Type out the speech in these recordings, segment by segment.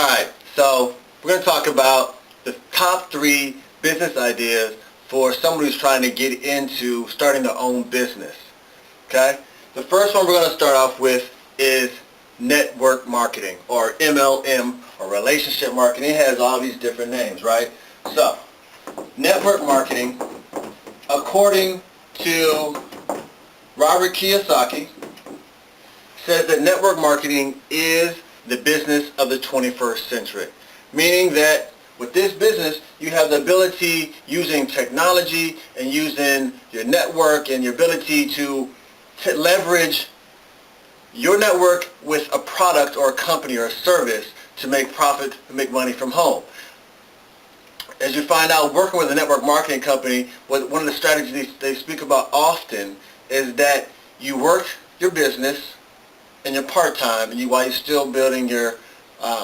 Alright, so we're going to talk about the top 3 business ideas for someone who's trying to get into starting their own business. Okay? The first one we're going to start off with is network marketing, or MLM, or relationship marketing. It has all these different names, right? So, network marketing, according to Robert Kiyosaki, says that network marketing is the business of the 21st century. Meaning that with this business, you have the ability, using technology and using your network and your ability to leverage your network with a product or a company or a service to make profit and make money from home. As you find out, working with a network marketing company, one of the strategies they speak about often is that you work your business in your part-time and while you're still building your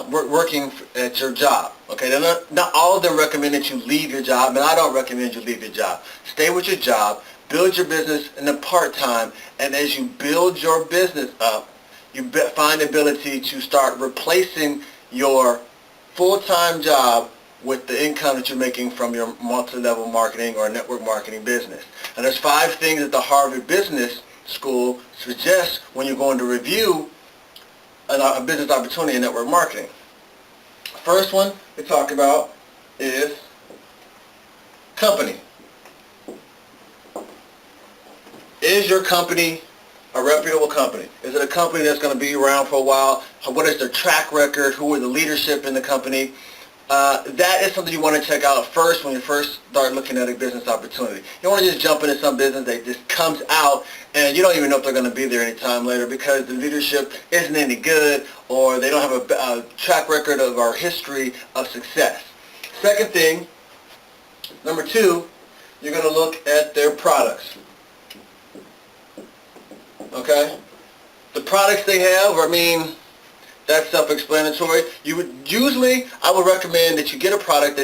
working at your job. Okay, not all of them recommend that you leave your job, and I don't recommend you leave your job. Stay with your job, build your business in the part-time, and as you build your business up, you find the ability to start replacing your full-time job with the income that you're making from your multi-level marketing or network marketing business. And there's 5 things that the Harvard Business School suggests when you're going to review a business opportunity in network marketing. First one we talk about is company. Is your company a reputable company? Is it a company that's going to be around for a while? What is their track record? Who are the leadership in the company? That is something you want to check out first when you first start looking at a business opportunity. You don't want to just jump into some business that just comes out and you don't even know if they're going to be there anytime later because the leadership isn't any good or they don't have a track record of our history of success. Second thing, number 2, you're going to look at their products. Okay? The products they have, that's self-explanatory. I would recommend that you get a product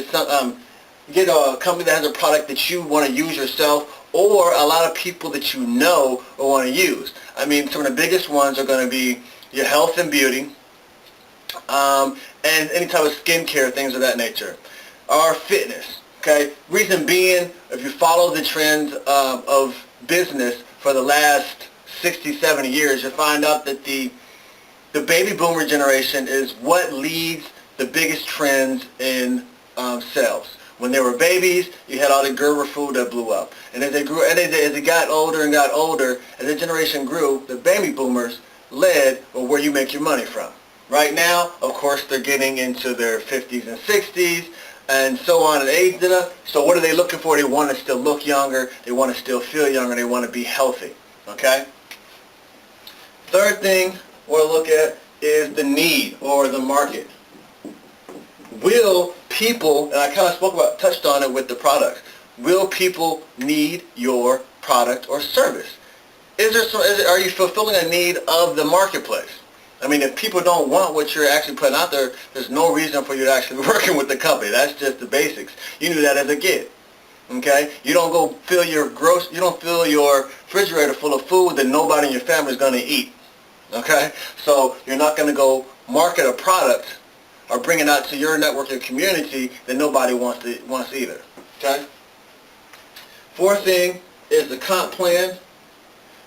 get a company that has a product that you want to use yourself or a lot of people that you know or want to use. Some of the biggest ones are going to be your health and beauty, and any type of skincare, things of that nature, or fitness. Okay. Reason being, if you follow the trends of business for the last 60, 70 years, you'll find out that the baby boomer generation is what leads the biggest trends in sales. When they were babies, you had all the Gerber food that blew up. And as they grew, as they got older and got older, as the generation grew, the baby boomers led where you make your money from. Right now, of course, they're getting into their 50s and 60s and so on in age. So what are they looking for? They want to still look younger. They want to still feel younger. They want to be healthy. Okay? Third thing we'll look at is the need or the market. Will people, and I kind of touched on it with the products, will people need your product or service? Are you fulfilling a need of the marketplace? If people don't want what you're actually putting out there, there's no reason for you to actually be working with the company. That's just the basics. You knew that as a kid. Okay? You don't go fill your refrigerator full of food that nobody in your family is going to eat. Okay? So you're not going to go market a product or bring it out to your network or community that nobody wants either. Okay? Fourth thing is the comp plan.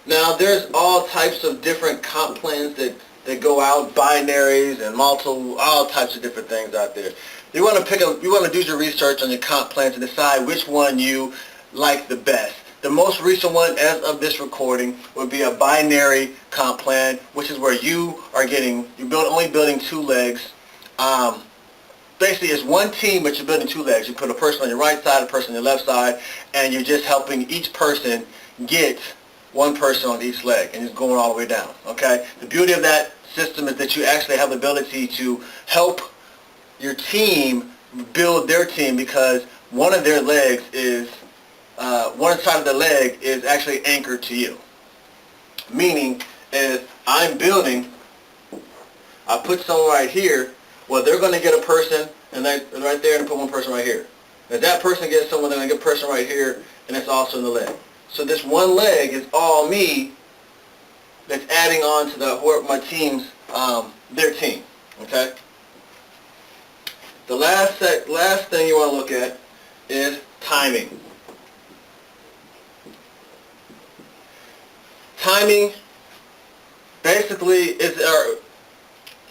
Now there's all types of different comp plans that go out, binaries and all types of different things out there. You want to do your research on your comp plan to decide which one you like the best. The most recent one, as of this recording, would be a binary comp plan, which is where you're only building 2 legs. Basically, it's one team, but you're building 2 legs. You put a person on your right side, a person on your left side, and you're just helping each person get one person on each leg, and it's going all the way down. Okay. The beauty of that system is that you actually have the ability to help your team build their team because one of their legs is one side of the leg is actually anchored to you. Meaning, if I'm building, I put someone right here, well, they're going to get a person and right there and put one person right here. If that person gets someone, they're going to get a person right here, and it's also in the leg. So this one leg is all me that's adding on to my team's, their team. Okay? The last thing you want to look at is timing. Timing basically is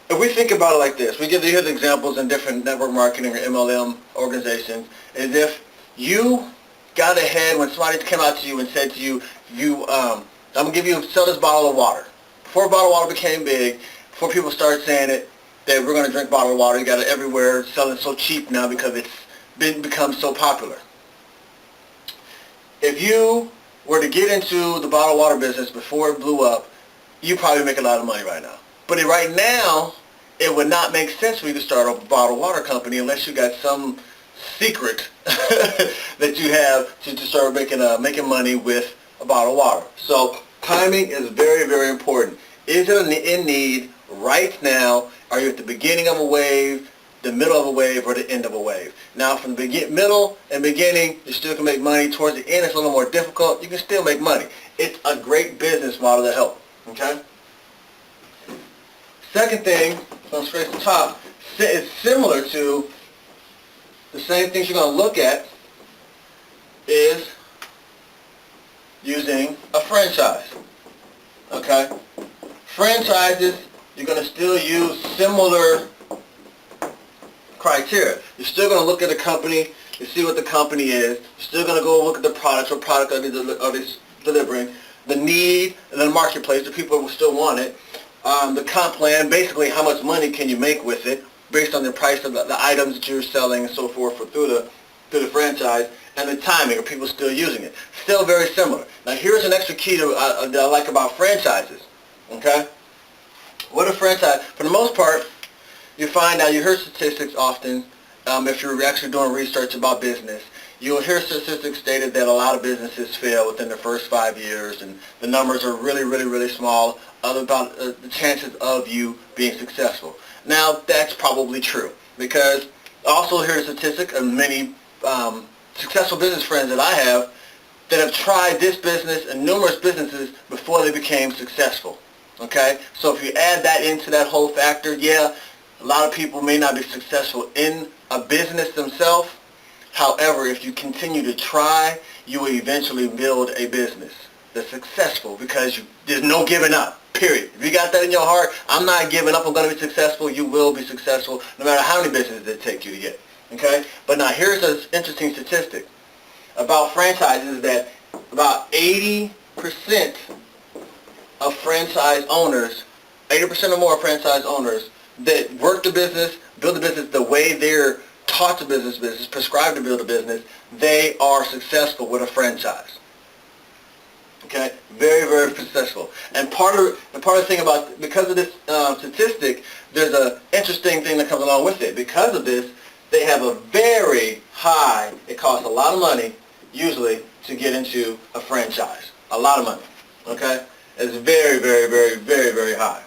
if we think about it like this, we give you examples in different network marketing or MLM organizations, is if you got ahead when somebody came out to you and said to you, I'm going to sell this bottle of water. Before bottled water became big, before people started saying it, that we're going to drink bottled water, you got it everywhere, selling so cheap now because it's become so popular. If you were to get into the bottled water business before it blew up, you probably make a lot of money right now. But right now, it would not make sense for you to start a bottled water company unless you got some secret that you have to start making money with a bottle of water. So timing is very, very important. Is it in need right now? Are you at the beginning of a wave, the middle of a wave, or the end of a wave? Now, from the middle and beginning, you still can make money. Towards the end, it's a little more difficult. You can still make money. It's a great business model to help. Okay? Second thing, going straight to the top, is similar to the same things you're going to look at is using a franchise. Okay? Franchises, you're going to still use similar criteria. You're still going to look at the company, you see what the company is. You're still going to go look at the products, what product are they delivering, the need in the marketplace, the people who still want it, the comp plan, basically how much money can you make with it based on the price of the items that you're selling and so forth through the franchise, and the timing, are people still using it? Still very similar. Now here's an extra key that I like about franchises. Okay? What a franchise, for the most part, you find out, you hear statistics often, if you're actually doing research about business, you'll hear statistics stated that a lot of businesses fail within the first 5 years, and the numbers are really, really, really small about the chances of you being successful. Now, that's probably true, because I also hear the statistic of many successful business friends that I have that have tried this business and numerous businesses before they became successful. Okay? So if you add that into that whole factor, yeah, a lot of people may not be successful in a business themselves. However, if you continue to try, you will eventually build a business that's successful, because there's no giving up, period. If you got that in your heart, I'm not giving up, I'm going to be successful, you will be successful no matter how many businesses it takes you to get. Okay? But now here's an interesting statistic about franchises, that about 80% of franchise owners, 80% or more franchise owners that work the business, build the business the way they're taught to business, prescribed to build a business, they are successful with a franchise. Okay? Very, very successful. And part of the thing about, because of this statistic, there's an interesting thing that comes along with it. Because of this, they have a very high, it costs a lot of money, usually, to get into a franchise. A lot of money. Okay? It's very, very, very, very, very high.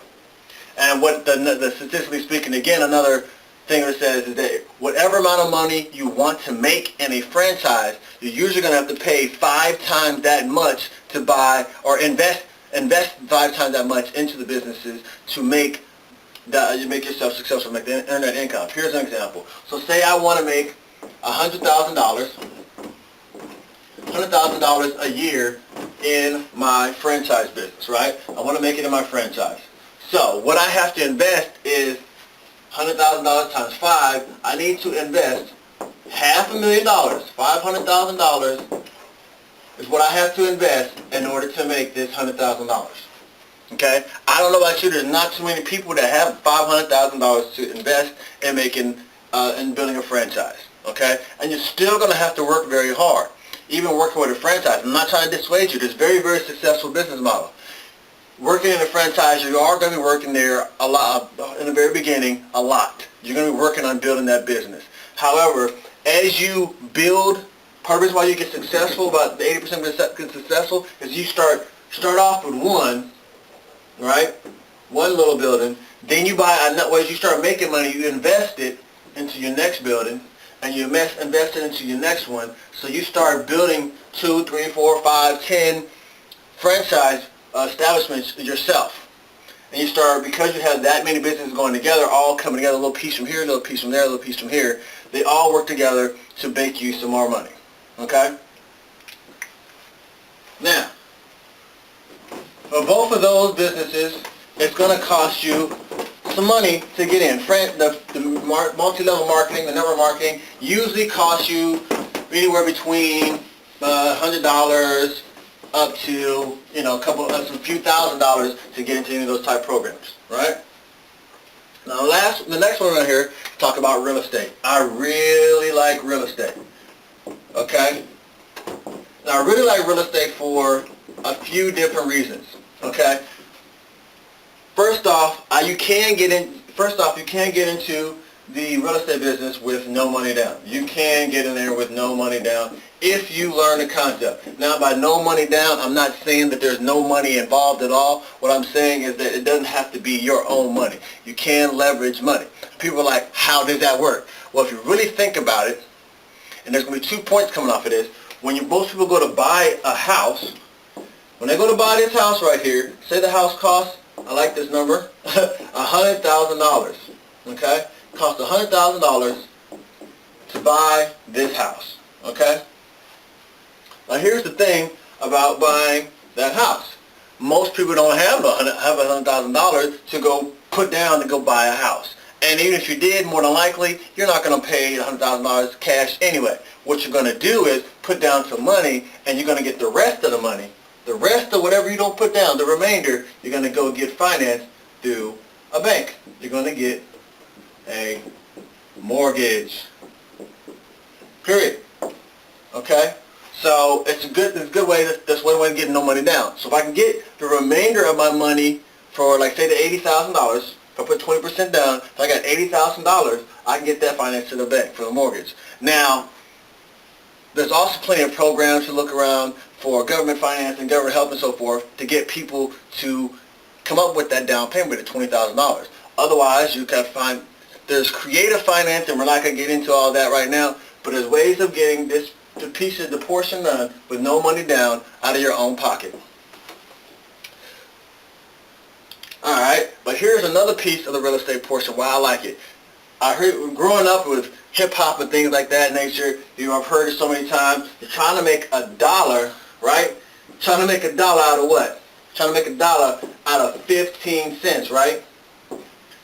And what the statistically speaking, again, another thing that says is that whatever amount of money you want to make in a franchise, you're usually going to have to pay 5 times that much to buy, or invest 5 times that much into the businesses to make yourself successful, earn that income. Here's an example. So say I want to make $100,000 a year in my franchise business, right? I want to make it in my franchise. So what I have to invest is $100,000 times 5. I need to invest $500,000. $500,000 is what I have to invest in order to make this $100,000. Okay? I don't know about you, there's not too many people that have $500,000 to invest in in building a franchise. Okay? And you're still going to have to work very hard. Even working with a franchise, I'm not trying to dissuade you. This very, very successful business model. Working in a franchise, you are going to be working there a lot, in the very beginning, a lot. You're going to be working on building that business. However, as you build, part of the reason why you get successful, about 80% get successful, is you start off with one, right? One little building. Then you buy, as you start making money, you invest it into your next building, and you invest it into your next one. So you start building 2, 3, 4, 5, 10 franchise establishments yourself. and you start, because you have that many businesses going together, all coming together, a little piece from here, a little piece from there, a little piece from here, they all work together to make you some more money. Okay? Now, for both of those businesses, it's going to cost you some money to get in. The multi-level marketing, the network marketing, usually costs you anywhere between $100 up to, a few $1,000s to get into any of those type programs, right? Now, the next one right here, talk about real estate. I really like real estate. Okay? Now, I really like real estate for a few different reasons. Okay? First off, you can get into the real estate business with no money down. You can get in there with no money down if you learn the concept. Now, by no money down, I'm not saying that there's no money involved at all. What I'm saying is that it doesn't have to be your own money. You can leverage money. People are like, how does that work? Well, if you really think about it, and there's going to be 2 points coming off of this, when most people go to buy a house, when they go to buy this house right here, say the house costs, I like this number, $100,000, okay? Cost $100,000 to buy this house, okay? Now here's the thing about buying that house. Most people don't have $100,000 to go put down to go buy a house. And even if you did, more than likely, you're not going to pay $100,000 cash anyway. What you're going to do is put down some money, and you're going to get the rest of the money. The rest of whatever you don't put down, the remainder, you're going to go get financed through a bank. You're going to get a mortgage. Period. Okay? So it's a good way. That's one way of getting no money down. So if I can get the remainder of my money for, like, say, the $80,000, if I put 20% down, if I got $80,000, I can get that financed to the bank for the mortgage. Now, there's also plenty of programs to look around for government financing, government help, and so forth to get people to come up with that down payment of $20,000. Otherwise, you can find there's creative financing. We're not going to get into all that right now, but there's ways of getting the portion done with no money down out of your own pocket. All right, but here's another piece of the real estate portion why I like it. I heard growing up with hip hop and things like that nature, I've heard it so many times. You're trying to make $1, right? Trying to make $1 out of what? Trying to make $1 out of 15 cents, right?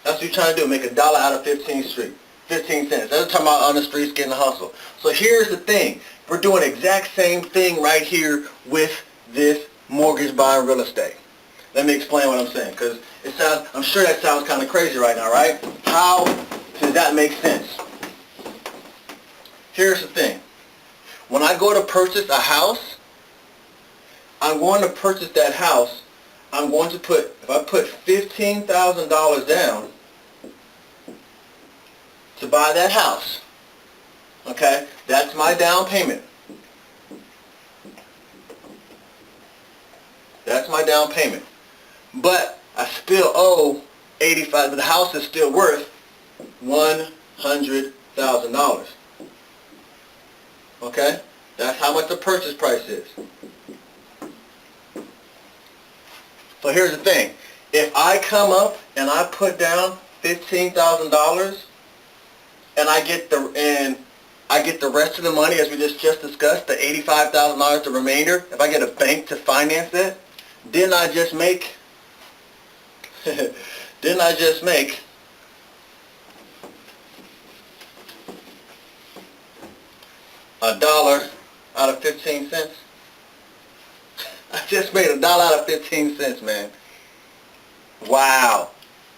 That's what you're trying to do, make $1 out of 15 cents. That's what I'm talking about on the streets getting a hustle. So here's the thing. We're doing the exact same thing right here with this mortgage buying real estate. Let me explain what I'm saying, because I'm sure that sounds kind of crazy right now, right? How does that make sense? Here's the thing. When I go to purchase a house, I'm going to purchase that house. I'm going to if I put $15,000 down to buy that house, okay, that's my down payment. That's my down payment. But I still owe $85,000, but the house is still worth $100,000. Okay? That's how much the purchase price is. So here's the thing. If I come up and I put down $15,000 and I get the rest of the money, as we just discussed, the $85,000, the remainder, if I get a bank to finance it, didn't I just make $1 out of 15 cents? I just made $1 out of 15 cents, man. Wow.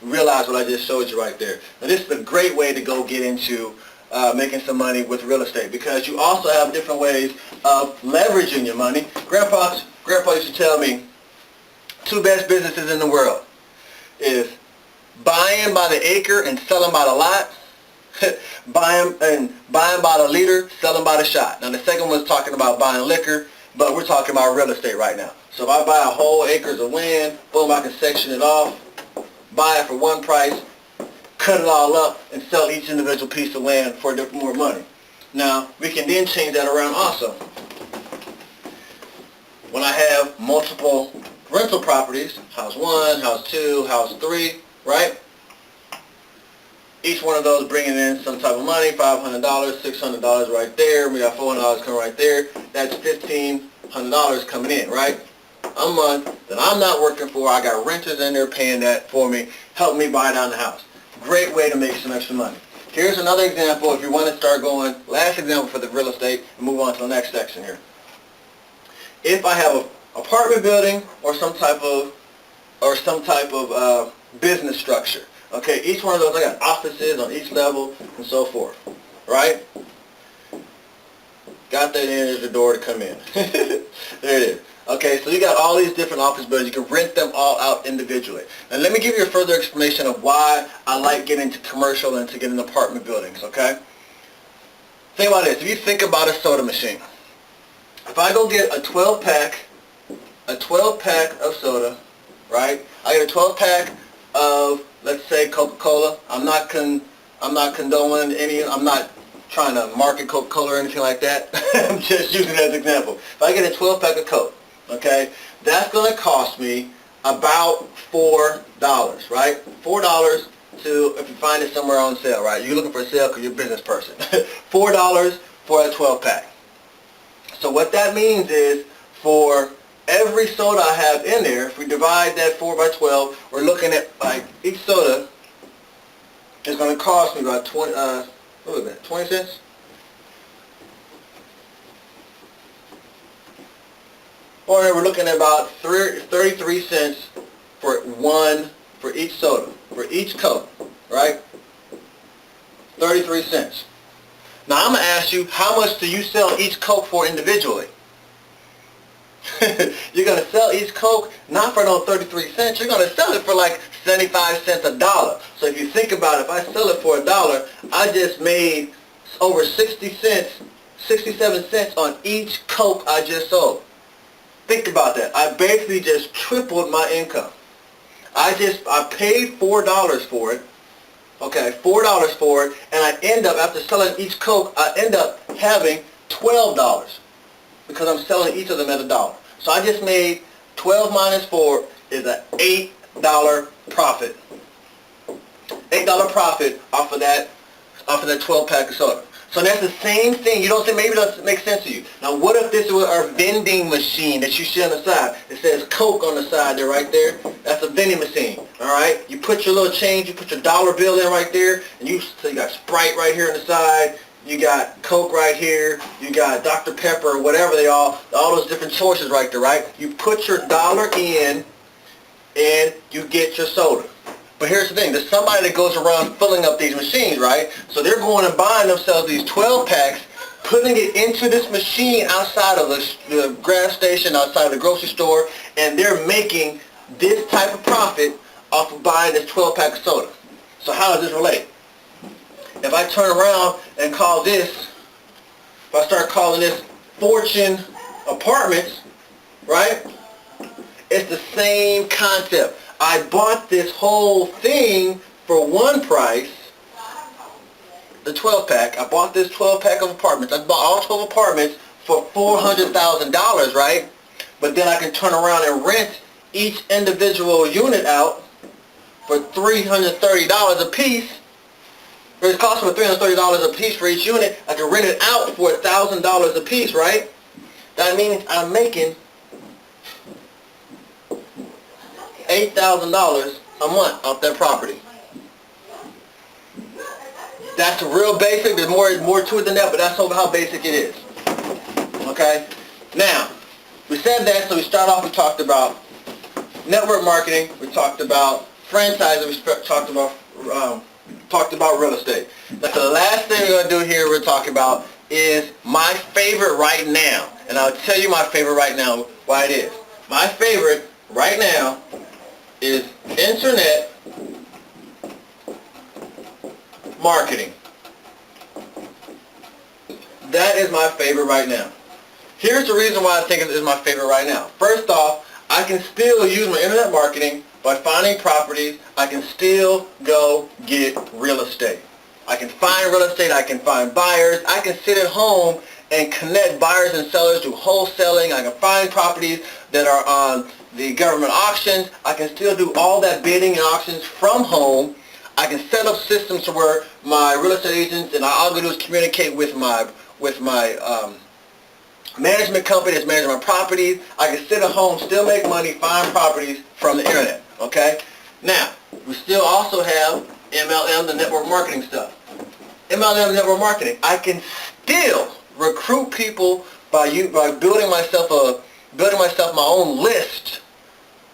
Realize what I just showed you right there. Now, this is a great way to go get into making some money with real estate, because you also have different ways of leveraging your money. Grandpa used to tell me 2 best businesses in the world is buying by the acre and selling by the lot, buying by the liter, selling by the shot. Now the second one's talking about buying liquor, but we're talking about real estate right now. So if I buy a whole acres of land, boom, I can section it off, buy it for one price, cut it all up, and sell each individual piece of land for more money. Now, we can then change that around also. When I have multiple rental properties, house 1, house 2, house 3, right? Each one of those bringing in some type of money, $500, $600 right there. We got $400 coming right there. That's $1,500 coming in, right? A month that I'm not working for. I got renters in there paying that for me, helping me buy down the house. Great way to make some extra money. Here's another example if you want to start going, last example for the real estate, and move on to the next section here. If I have an apartment building or some type of business structure, okay, each one of those, I got offices on each level and so forth, right? Got that in, there's the door to come in. There it is. Okay, so you got all these different office buildings. You can rent them all out individually. And let me give you a further explanation of why I like getting into commercial and to get into apartment buildings, okay? Think about this. If you think about a soda machine, if I go get a 12-pack of soda, right? I get a 12-pack of, let's say, Coca-Cola. I'm not condoning any, I'm not trying to market Coca-Cola or anything like that. I'm just using it as an example. If I get a 12-pack of Coke, okay, that's going to cost me about $4, right? $4 to, if you find it somewhere on sale, right? You're looking for a sale because you're a business person. $4 for a 12-pack. So what that means is for every soda I have in there, if we divide that 4 by 12, we're looking at, like, each soda is going to cost me about 20 cents? Or we're looking at about 33 cents for each soda, for each Coke, right? 33 cents. Now I'm going to ask you, how much do you sell each Coke for individually? You're going to sell each Coke not for no 33 cents. You're going to sell it for like 75 cents, $1. So if you think about it, if I sell it for $1, I just made over 60 cents, 67 cents on each Coke I just sold. Think about that. I basically just tripled my income. I paid $4 for it. Okay, $4 for it, and I end up, after selling each Coke, I end up having $12 because I'm selling each of them at $1. So I just made 12 minus 4 is an $8 profit. $8 profit off of that 12-pack of soda. So that's the same thing. You don't think, maybe it doesn't make sense to you. Now what if this was our vending machine that you see on the side? It says Coke on the side there, right there. That's a vending machine, all right? You put your little change, you put your dollar bill in right there, and so you got Sprite right here on the side, you got Coke right here, you got Dr. Pepper, or whatever they all those different choices right there, right? You put your dollar in, and you get your soda. But here's the thing, there's somebody that goes around filling up these machines, right? So they're going and buying themselves these 12 packs, putting it into this machine outside of the gas station, outside of the grocery store, and they're making this type of profit off of buying this 12 pack of soda. So how does this relate? If I turn around and call this, if I start calling this Fortune Apartments, right? It's the same concept. I bought this whole thing for one price, the 12-pack. I bought this 12-pack of apartments. I bought all 12 apartments for $400,000, right? But then I can turn around and rent each individual unit out for $330 a piece. It's costing me $330 a piece for each unit. I can rent it out for $1,000 a piece, right? That means I'm making $8,000 a month off that property. That's real basic. There's more to it than that, but that's how basic it is. Okay? Now, we said that, so we start off, we talked about network marketing, we talked about franchising, we talked about real estate. Now, so the last thing we're going to do here, we're talking about is my favorite right now. And I'll tell you my favorite right now, why it is. My favorite right now is internet marketing. That is my favorite right now. Here's the reason why I think it is my favorite right now. First off, I can still use my internet marketing by finding properties. I can still go get real estate. I can find real estate. I can find buyers. I can sit at home and connect buyers and sellers through wholesaling. I can find properties that are on the government auctions. I can still do all that bidding and auctions from home. I can set up systems to where my real estate agents and all I can do is communicate with my management company that's managing my properties. I can sit at home, still make money, find properties from the internet. Okay. Now we still also have MLM, the network marketing stuff. MLM network marketing. I can still recruit people by building myself my own list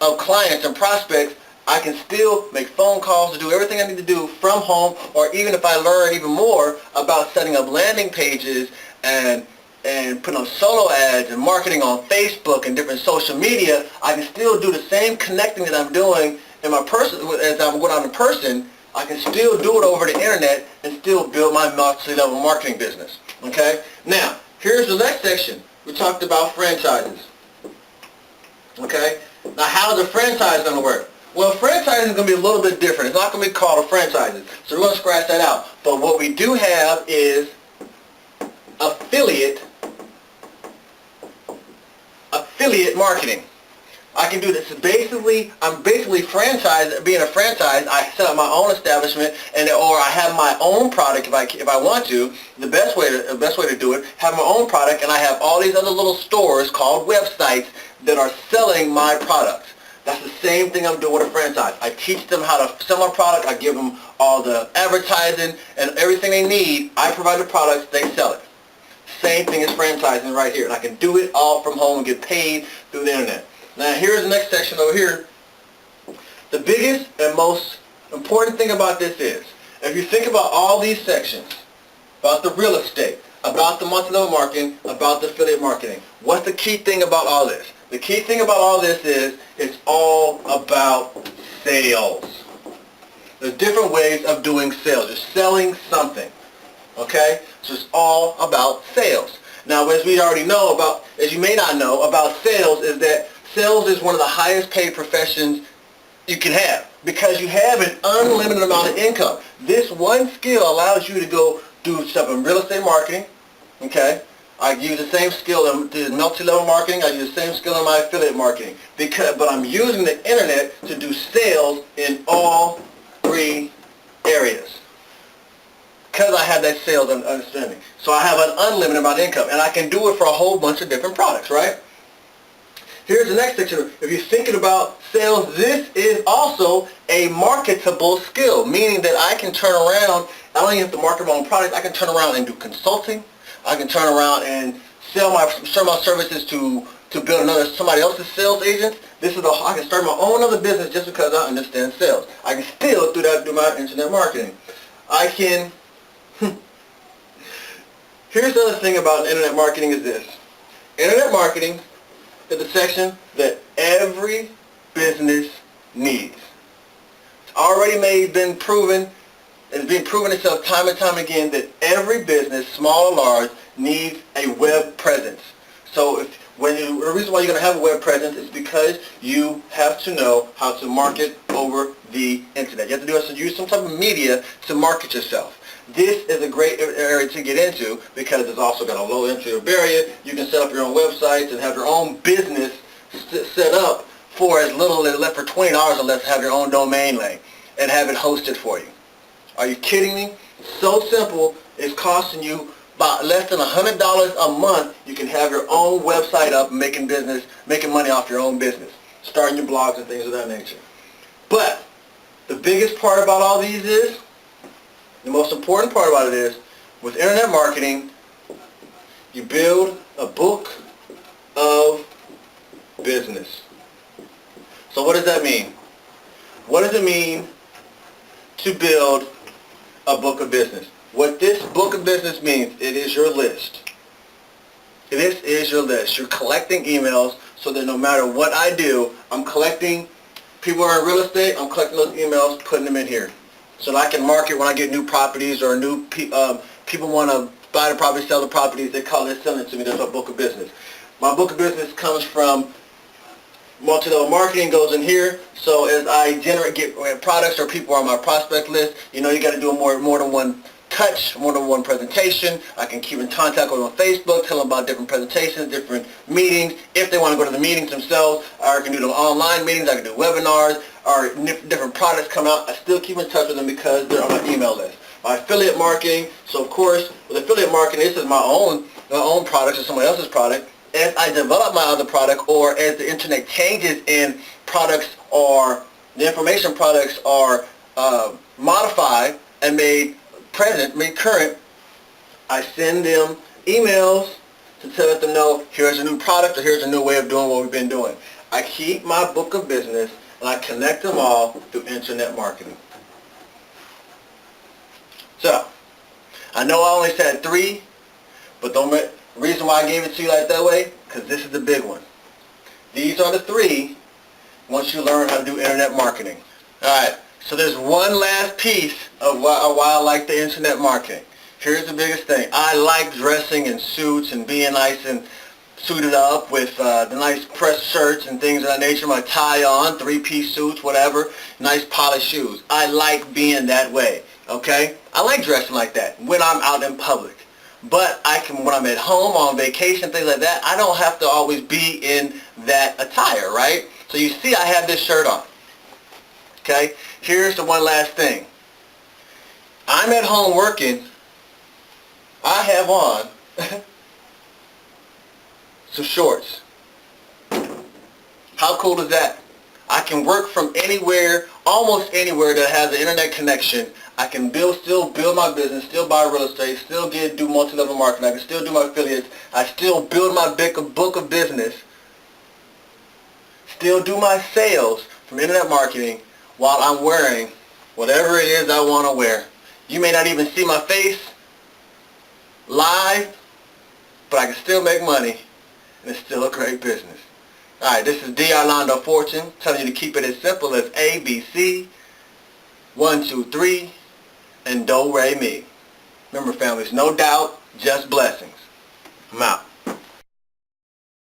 of clients and prospects. I can still make phone calls to do everything I need to do from home, or even if I learn even more about setting up landing pages and putting on solo ads and marketing on Facebook and different social media, I can still do the same connecting that I'm doing in my person as I'm going on in person. I can still do it over the internet and still build my multi-level marketing business. Okay? Now, here's the next section. We talked about franchises. Okay? Now, how's a franchise going to work? Well, franchising is going to be a little bit different. It's not going to be called a franchise. So we're going to scratch that out. But what we do have is affiliate marketing. I can do this. I'm basically being a franchise. I set up my own establishment, or I have my own product if I want to. The best way to do it, have my own product, and I have all these other little stores called websites that are selling my products. That's the same thing I'm doing with a franchise. I teach them how to sell my product. I give them all the advertising and everything they need. I provide the products. They sell it. Same thing as franchising right here. And I can do it all from home and get paid through the internet. Now here's the next section over here. The biggest and most important thing about this is, if you think about all these sections, about the real estate, about the multi-level marketing, about the affiliate marketing, what's the key thing about all this? The key thing about all this is it's all about sales. There's different ways of doing sales. You're selling something. Okay? So it's all about sales. Now, as we already know about, as you may not know about sales, is that sales is one of the highest paid professions you can have because you have an unlimited amount of income. This one skill allows you to go do stuff in real estate marketing. Okay? I use the same skill in multi-level marketing. I use the same skill in my affiliate marketing. But I'm using the internet to do sales in all three areas. Because I have that sales understanding. So I have an unlimited amount of income. And I can do it for a whole bunch of different products, right? Here's the next section. If you're thinking about sales, this is also a marketable skill, meaning that I can turn around, I don't even have to market my own products, I can turn around and do consulting. I can turn around and sell my services to build somebody else's sales agent. I can start my own other business just because I understand sales. I can still do my internet marketing. Here's the other thing about internet marketing is this. Internet marketing is the section that every business needs. It's already been proven. It's been proven itself time and time again that every business, small or large, needs a web presence. So the reason why you're going to have a web presence is because you have to know how to market over the internet. You have to use some type of media to market yourself. This is a great area to get into because it's also got a low entry barrier. You can set up your own websites and have your own business set up for as little as for $20 or less, have your own domain name and have it hosted for you. Are you kidding me? So simple. It's costing you about less than $100 a month. You can have your own website up, making money off your own business, starting your blogs and things of that nature. But the biggest part about all these is, the most important part about it is, with internet marketing, you build a book of business. So what does that mean? What does it mean to build a book of business? What this book of business means, it is your list. This is your list. You're collecting emails so that no matter what I do, I'm collecting, people are in real estate, I'm collecting those emails, putting them in here. So that I can market when I get new properties or new people want to buy the property, sell the properties, they call it, selling it to me. That's my book of business. My book of business comes from multi-level marketing, goes in here. So as I get products or people on my prospect list, you got to do more than one touch one-on-one presentation. I can keep in contact with them on Facebook, tell them about different presentations, different meetings. If they want to go to the meetings themselves, or I can do the online meetings, I can do webinars, or different products come out. I still keep in touch with them because they're on my email list. My affiliate marketing, so of course, with affiliate marketing, this is my own product or somebody else's product. As I develop my other product, or as the internet changes and products or the information products are modified and made current, I send them emails to let them know here's a new product or here's a new way of doing what we've been doing. I keep my book of business and I connect them all through internet marketing. So, I know I only said 3, but the reason why I gave it to you like that way, because this is the big one. These are the 3 once you learn how to do internet marketing. Alright, so there's one last piece of why I like the internet marketing. Here's the biggest thing. I like dressing in suits and being nice and suited up with the nice pressed shirts and things of that nature, my tie on, 3-piece suits, whatever, nice polished shoes. I like being that way, okay? I like dressing like that when I'm out in public. But when I'm at home, on vacation, things like that, I don't have to always be in that attire, right? So you see I have this shirt on. Okay? Here's the one last thing. I'm at home working. I have on some shorts. How cool is that? I can work from anywhere, almost anywhere that has an internet connection. I can still build my business, still buy real estate, still do multi-level marketing. I can still do my affiliates. I still build my book of business. Still do my sales from internet marketing while I'm wearing whatever it is I want to wear. You may not even see my face live, but I can still make money, and it's still a great business. Alright, this is Arlando Fortune telling you to keep it as simple as A, B, C, 1, 2, 3, and do, re, mi. Remember, families, no doubt, just blessings. I'm out.